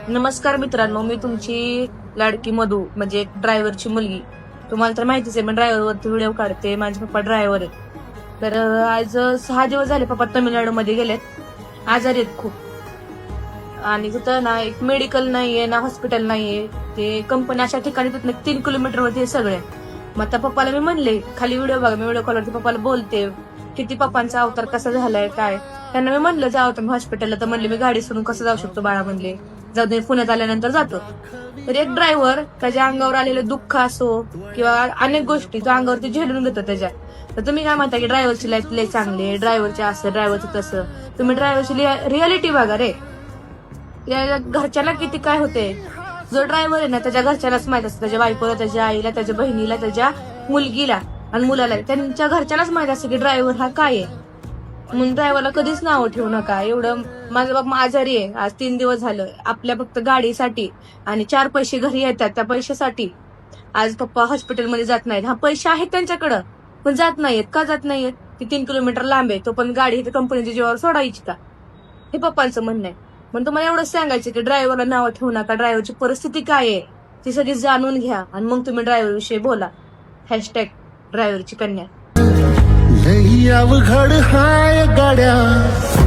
नमस्कार मित्रांनो, मी तुमची लाडकी मधू म्हणजे ड्रायव्हरची मुलगी. तुम्हाला तर माहितीच आहे, मी ड्रायव्हरवरती व्हिडिओ काढते. माझे पप्पा ड्रायव्हर आहेत. तर आज 6 दिवस झाले पप्पा तामिळनाडूमध्ये गेलेत. आजारी आहेत खूप. आणि तिथं ना एक मेडिकल नाहीये ना हॉस्पिटल नाहीये. ते कंपनी अशा ठिकाणी तिथं 3 किलोमीटरवरती हे सगळे. मग आता पप्पाला मी म्हणले, खाली व्हिडिओ बघा, मी व्हिडिओ कॉलवरती पप्पाला बोलते किती पप्पांचा अवतार कसा झालाय काय. त्यांना मी म्हणलं जाऊ तुम्ही हॉस्पिटलला, तर म्हणले मी गाडी सोडून कसं जाऊ शकतो बाळा, म्हणले जाऊ दे पुण्यात आल्यानंतर जातो. तर एक ड्रायव्हर त्याच्या अंगावर आलेलं दुःख असो किंवा अनेक गोष्टी तो अंगावरती झेलून घेतो त्याच्या. तर तुम्ही काय म्हणता की ड्रायव्हरची लाईफ लय चांगली, ड्रायव्हरचे असं ड्रायव्हरचं तसं. तुम्ही ड्रायव्हरची रियालिटी बघा रे. या घरच्याला किती काय होते. जो ड्रायव्हर आहे ना त्याच्या घरच्यालाच माहित असतं, त्याच्या बायकोला, त्याच्या आईला, त्याच्या बहिणीला, त्याच्या मुलगीला आणि मुलाला, त्यांच्या घरच्यालाच माहित असतं की ड्रायव्हर हा काय आहे. म्हणून ड्रायव्हरला कधीच नाव ठेवू नका. एवढं माझा बाप आजारी आहे, आज 3 दिवस झालं. आपल्या फक्त गाडीसाठी आणि 4 पैसे घरी येतात, त्या पैशासाठी आज पप्पा हॉस्पिटलमध्ये जात नाहीत. हा पैसे आहेत त्यांच्याकडं पण जात नाहीयेत. का जात नाहीयेत? ती 3 किलोमीटर लांब आहे, तो पण गाडी कंपनीच्या जीवावर सोडायची का, हे पप्पांचं म्हणणं आहे. म्हणून तुम्हाला एवढंच सांगायचं की ड्रायव्हरला नाव ठेवू नका. ड्रायव्हरची परिस्थिती काय आहे ती सगळी जाणून घ्या आणि मग तुम्ही ड्रायव्हर विषयी बोला. हॅशटॅग ड्रायव्हरची कन्या. लई अवघड हाय गाड्या.